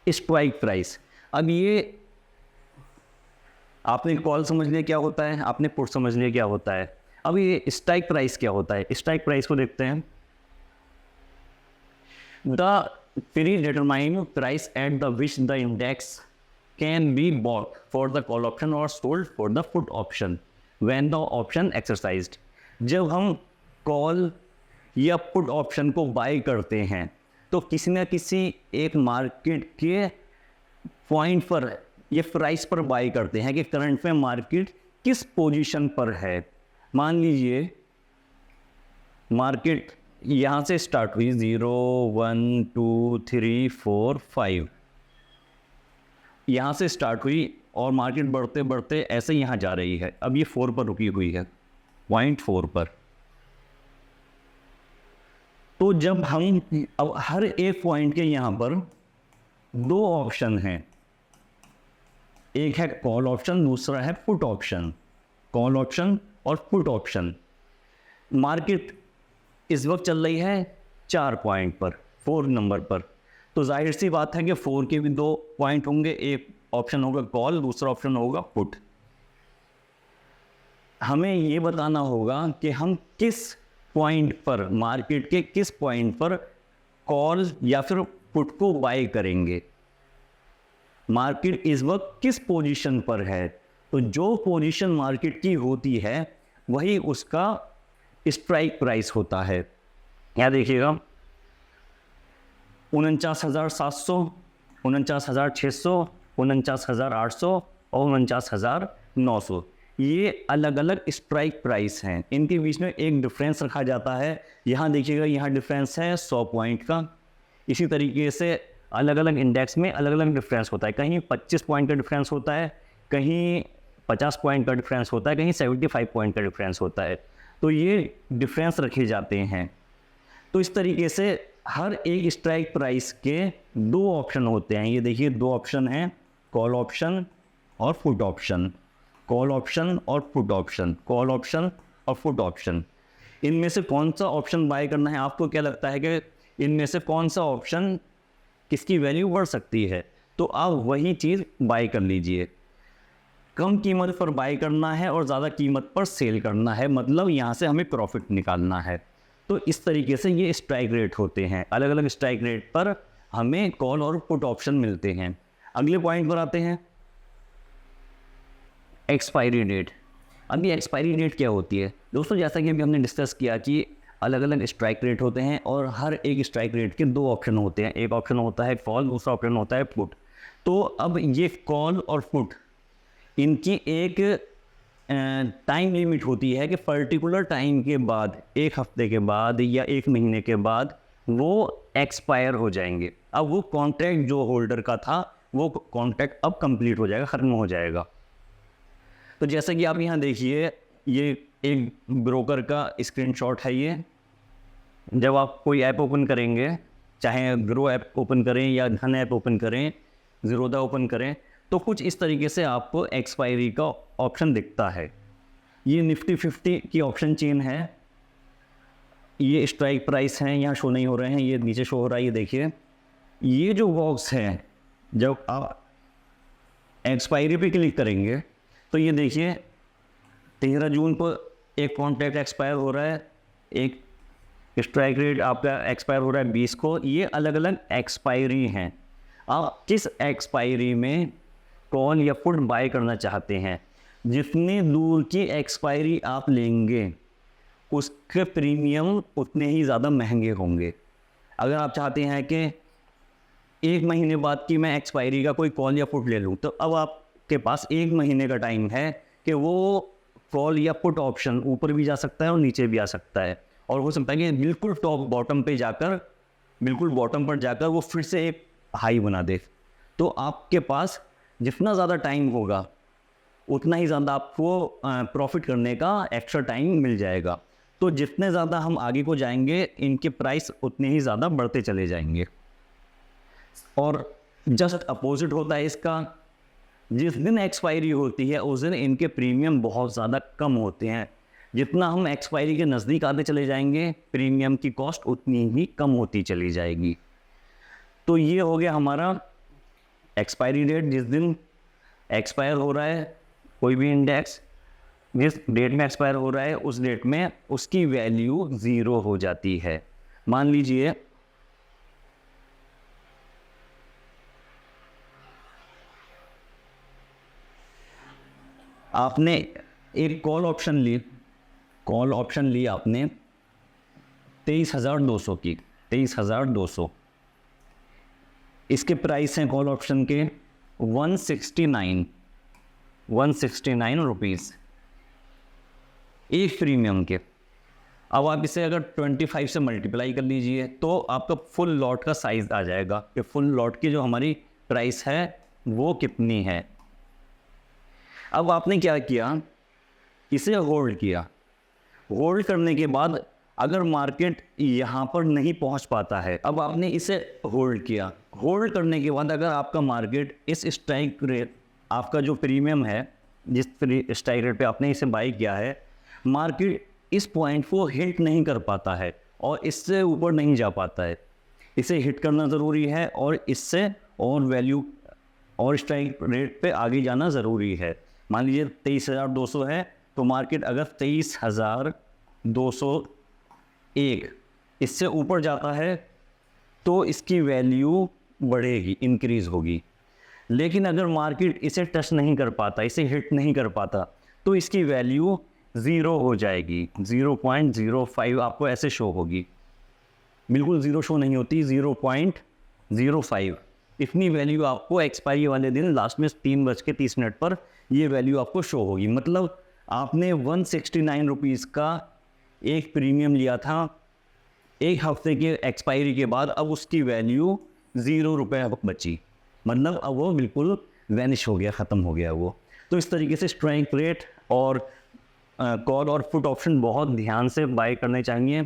Strike price. अब ये आपने कॉल समझ लिया क्या होता है, आपने पुट समझ लिया क्या होता है। अब ये स्ट्राइक प्राइस क्या होता है, स्ट्राइक प्राइस को देखते हैं। The predetermined price at the which the index can be bought for the call option और sold for the put option when the option exercised. जब हम कॉल या पुट ऑप्शन को बाय करते हैं तो किसी न किसी एक मार्केट के पॉइंट पर ये प्राइस पर बाय करते हैं कि करंट में मार्केट किस पोजीशन पर है। मान लीजिए मार्केट यहाँ से स्टार्ट हुई 0 1 2 3 4 5, यहाँ से स्टार्ट हुई और मार्केट बढ़ते बढ़ते ऐसे यहाँ जा रही है। अब ये 4 पर रुकी हुई है, पॉइंट 4 पर। तो जब हम अब हर एक पॉइंट के यहाँ पर दो ऑप्शन हैं, एक है कॉल ऑप्शन, दूसरा है पुट ऑप्शन। कॉल ऑप्शन और पुट ऑप्शन। मार्केट इस वक्त चल रही है 4 पॉइंट पर, 4 नंबर पर। तो जाहिर सी बात है कि 4 के भी 2 पॉइंट होंगे, एक ऑप्शन होगा कॉल, दूसरा ऑप्शन होगा पुट। हमें ये बताना होगा कि हम किस पॉइंट पर, मार्केट के किस पॉइंट पर कॉल या फिर पुट को बाय करेंगे। मार्केट इस वक्त किस पोजीशन पर है, तो जो पोजीशन मार्केट की होती है वही उसका स्ट्राइक प्राइस होता है। यहाँ देखिएगा 49,700, 49,600, 49,800 और 49,900, ये अलग अलग स्ट्राइक प्राइस हैं। इनके बीच में एक डिफरेंस रखा जाता है। यहाँ देखिएगा, यहाँ डिफरेंस है 100 पॉइंट का। इसी तरीके से अलग अलग इंडेक्स में अलग अलग डिफरेंस होता है। कहीं 25 पॉइंट का डिफरेंस होता है, कहीं 50 पॉइंट का डिफरेंस होता है, कहीं 75 पॉइंट का डिफरेंस होता है। तो ये डिफरेंस रखे जाते हैं। तो इस तरीके से हर एक स्ट्राइक प्राइस के 2 ऑप्शन होते हैं। ये देखिए 2 ऑप्शन हैं, कॉल ऑप्शन और पुट ऑप्शन। कॉल ऑप्शन और पुट ऑप्शन, कॉल ऑप्शन और पुट ऑप्शन। इनमें से कौन सा ऑप्शन बाय करना है? आपको क्या लगता है कि इनमें से कौन सा ऑप्शन किसकी वैल्यू बढ़ सकती है, तो आप वही चीज़ बाय कर लीजिए। कम कीमत पर बाय करना है और ज़्यादा कीमत पर सेल करना है, मतलब यहाँ से हमें प्रॉफिट निकालना है। तो इस तरीके से ये स्ट्राइक रेट होते हैं। अलग अलग स्ट्राइक रेट पर हमें कॉल और पुट ऑप्शन मिलते हैं। अगले पॉइंट पर आते हैं, एक्सपायरी डेट। अब ये एक्सपायरी डेट क्या होती है दोस्तों? जैसा कि अभी हमने डिस्कस किया कि अलग अलग स्ट्राइक रेट होते हैं और हर एक स्ट्राइक रेट के 2 ऑप्शन होते हैं। एक ऑप्शन होता है कॉल, दूसरा ऑप्शन होता है पुट। तो अब ये कॉल और पुट, इनकी एक टाइम लिमिट होती है कि पर्टिकुलर टाइम के बाद, 1 हफ्ते के बाद या 1 महीने के बाद वो एक्सपायर हो जाएंगे। अब वो कॉन्ट्रैक्ट जो होल्डर का था वो कॉन्ट्रैक्ट अब कंप्लीट हो जाएगा, ख़त्म हो जाएगा। तो जैसे कि आप यहाँ देखिए, ये एक ब्रोकर का स्क्रीनशॉट है। ये जब आप कोई ऐप ओपन करेंगे, चाहे ग्रो ऐप ओपन करें या धन ऐप ओपन करें, ज़ीरोधा ओपन करें, तो कुछ इस तरीके से आपको एक्सपायरी का ऑप्शन दिखता है। ये निफ्टी 50 की ऑप्शन चेन है। ये स्ट्राइक प्राइस हैं, यहाँ शो नहीं हो रहे हैं, ये नीचे शो हो रहा है। ये देखिए, ये जो बॉक्स है, जब आप एक्सपायरी पे क्लिक करेंगे तो ये देखिए 13 जून को एक कॉन्ट्रैक्ट एक्सपायर हो रहा है, एक स्ट्राइक रेट आपका एक्सपायर हो रहा है 20 को। ये अलग अलग एक्सपायरी हैं। आप किस एक्सपायरी में कॉल या पुट बाय करना चाहते हैं? जितने दूर की एक्सपायरी आप लेंगे उसके प्रीमियम उतने ही ज़्यादा महंगे होंगे। अगर आप चाहते हैं कि 1 महीने बाद की मैं एक्सपायरी का कोई कॉल या पुट ले लूँ, तो अब आपके पास 1 महीने का टाइम है कि वो कॉल या पुट ऑप्शन ऊपर भी जा सकता है और नीचे भी आ सकता है। और हो सकता है कि बिल्कुल टॉप बॉटम पे जाकर, बिल्कुल बॉटम पर जाकर वो फिर से एक हाई बना दे। तो आपके पास जितना ज़्यादा टाइम होगा उतना ही ज़्यादा आपको प्रॉफिट करने का एक्स्ट्रा टाइम मिल जाएगा। तो जितने ज़्यादा हम आगे को जाएंगे, इनके प्राइस उतने ही ज़्यादा बढ़ते चले जाएंगे। और जस्ट अपोजिट होता है इसका। जिस दिन एक्सपायरी होती है उस दिन इनके प्रीमियम बहुत ज़्यादा कम होते हैं। जितना हम एक्सपायरी के नज़दीक आते चले जाएंगे, प्रीमियम की कॉस्ट उतनी ही कम होती चली जाएगी। तो ये हो गया हमारा एक्सपायरी डेट जिस दिन एक्सपायर हो रहा है कोई भी इंडेक्स, जिस डेट में एक्सपायर हो रहा है उस डेट में उसकी वैल्यू 0 हो जाती है। मान लीजिए आपने एक कॉल ऑप्शन ली आपने 23,200 की, 23,200, इसके प्राइस हैं कॉल ऑप्शन के 169 रुपीज़ एक प्रीमियम के। अब आप इसे अगर 25 से मल्टीप्लाई कर लीजिए तो आपका फुल लॉट का साइज आ जाएगा कि फुल लॉट की जो हमारी प्राइस है वो कितनी है। अब आपने क्या किया, इसे होल्ड किया। होल्ड करने के बाद अगर मार्केट यहाँ पर नहीं पहुँच पाता है, अब आपने इसे होल्ड किया। होल्ड करने के बाद अगर आपका मार्केट इस स्ट्राइक रेट, आपका जो प्रीमियम है जिस स्ट्राइक रेट पे आपने इसे बाई किया है, मार्केट इस पॉइंट को हिट नहीं कर पाता है और इससे ऊपर नहीं जा पाता है, इसे हिट करना ज़रूरी है और इससे और वैल्यू और स्ट्राइक रेट पे आगे जाना ज़रूरी है। मान लीजिए 23,200 है तो मार्केट अगर 23,201 इससे ऊपर जाता है तो इसकी वैल्यू बढ़ेगी, इंक्रीज़ होगी। लेकिन अगर मार्केट इसे टच नहीं कर पाता, इसे हिट नहीं कर पाता, तो इसकी वैल्यू 0 हो जाएगी। 0.05 आपको ऐसे शो होगी, बिल्कुल 0 शो नहीं होती, 0.05 इतनी वैल्यू आपको एक्सपायरी वाले दिन लास्ट में 3:30 पर ये वैल्यू आपको शो होगी। मतलब आपने 169 रुपीज़ का एक प्रीमियम लिया था एक हफ्ते के एक्सपायरी के बाद, अब उसकी वैल्यू 0 रुपये बची, मतलब अब वो बिल्कुल वैनिश हो गया, ख़त्म हो गया वो। तो इस तरीके से स्ट्राइक रेट और कॉल और पुट ऑप्शन बहुत ध्यान से बाय करने चाहिए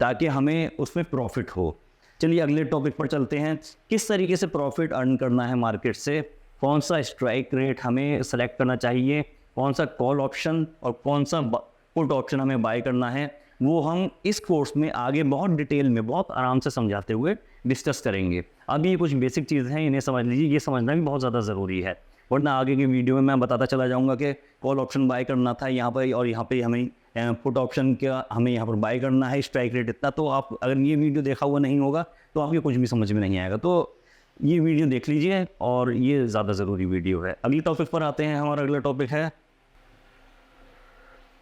ताकि हमें उसमें प्रॉफिट हो। चलिए अगले टॉपिक पर चलते हैं, किस तरीके से प्रॉफिट अर्न करना है मार्केट से, कौन सा स्ट्राइक रेट हमें सेलेक्ट करना चाहिए, कौन सा कॉल ऑप्शन और कौन सा पुट ऑप्शन हमें बाय करना है, वो हम इस कोर्स में आगे बहुत डिटेल में बहुत आराम से समझाते हुए डिस्कस करेंगे। अभी ये कुछ बेसिक चीज़ हैं, इन्हें समझ लीजिए, ये समझना भी बहुत ज़्यादा ज़रूरी है, वरना आगे की वीडियो में मैं बताता चला जाऊंगा कि कॉल ऑप्शन बाय करना था यहाँ पर और यहाँ पे हमें पुट ऑप्शन का हमें यहाँ पर बाय करना है, स्ट्राइक रेट इतना। तो आप अगर ये वीडियो देखा हुआ नहीं होगा तो आपको कुछ भी समझ में नहीं आएगा। तो ये वीडियो देख लीजिए और ये ज़्यादा ज़रूरी वीडियो है। अगले टॉपिक पर आते हैं, हमारा अगला टॉपिक है,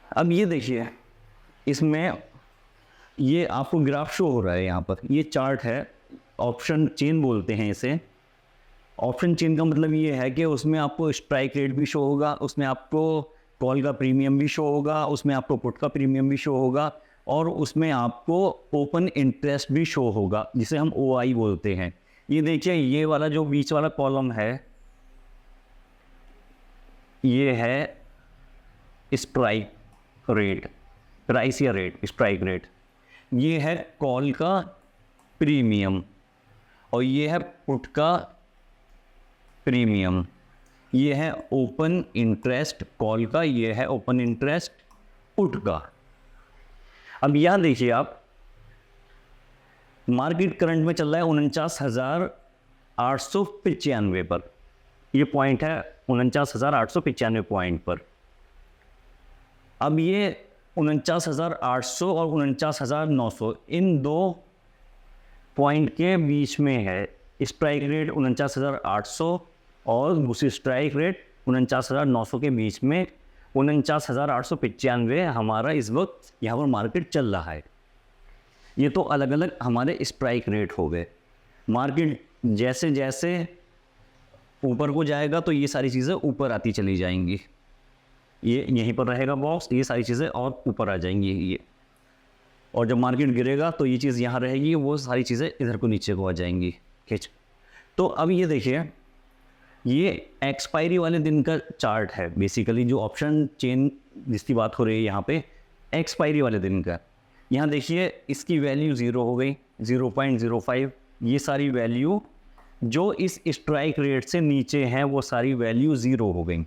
अब ये देखिए, इसमें ये आपको ग्राफ शो हो रहा है, यहाँ पर ये चार्ट है, ऑप्शन चेन बोलते हैं इसे। ऑप्शन चेन का मतलब ये है कि उसमें आपको स्ट्राइक रेट भी शो होगा, उसमें आपको कॉल का प्रीमियम भी शो होगा, उसमें आपको पुट का प्रीमियम भी शो होगा और उसमें आपको ओपन इंटरेस्ट भी शो होगा, जिसे हम OI बोलते हैं। ये देखिए, ये वाला जो बीच वाला कॉलम है ये है स्ट्राइक रेट, प्राइस या रेट, स्ट्राइक रेट। ये है कॉल का प्रीमियम और ये है पुट का प्रीमियम। ये है ओपन इंटरेस्ट कॉल का, ये है ओपन इंटरेस्ट पुट का। अब यहाँ देखिए आप, मार्केट करंट में चल रहा है 49,895 पर, ये पॉइंट है 49,895 पॉइंट पर। अब ये 49,800 और 49,900 इन दो पॉइंट के बीच में है स्ट्राइक रेट 49,800 और दूसरी स्ट्राइक रेट 49,900 के बीच में 49,895 हमारा इस वक्त यहाँ पर मार्केट चल रहा है। ये तो अलग अलग हमारे स्ट्राइक रेट हो गए। मार्केट जैसे जैसे ऊपर को जाएगा तो ये सारी चीज़ें ऊपर आती चली जाएंगी, ये यहीं पर रहेगा बॉक्स, ये सारी चीज़ें और ऊपर आ जाएंगी ये, और जब मार्केट गिरेगा तो ये चीज़ यहाँ रहेगी, वो सारी चीज़ें इधर को नीचे को आ जाएंगी खींच। तो अब ये देखिए, ये एक्सपायरी वाले दिन का चार्ट है बेसिकली, जो ऑप्शन चेन जिसकी बात हो रही है यहाँ पे एक्सपायरी वाले दिन का। यहाँ देखिए इसकी वैल्यू 0 हो गई, 0.05। ये सारी वैल्यू जो इस स्ट्राइक रेट से नीचे हैं वो सारी वैल्यू 0 हो गई,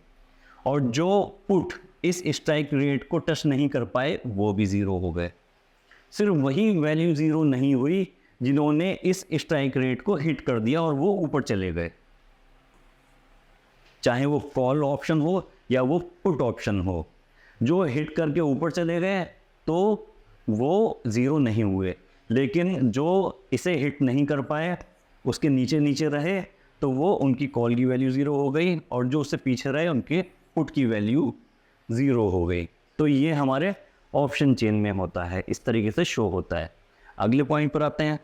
और जो पुट इस स्ट्राइक रेट को टच नहीं कर पाए वो भी 0 हो गए। सिर्फ वही वैल्यू 0 नहीं हुई जिन्होंने इस स्ट्राइक रेट को हिट कर दिया और वो ऊपर चले गए। चाहे वो कॉल ऑप्शन हो या वो पुट ऑप्शन हो। जो हिट करके ऊपर चले गए तो वो ज़ीरो नहीं हुए, लेकिन जो इसे हिट नहीं कर पाए, उसके नीचे नीचे रहे, तो वो उनकी कॉल की वैल्यू ज़ीरो हो गई, और जो उससे पीछे रहे उनके पुट की वैल्यू ज़ीरो हो गई। तो ये हमारे ऑप्शन चेन में होता है, इस तरीके से शो होता है। अगले पॉइंट पर आते हैं।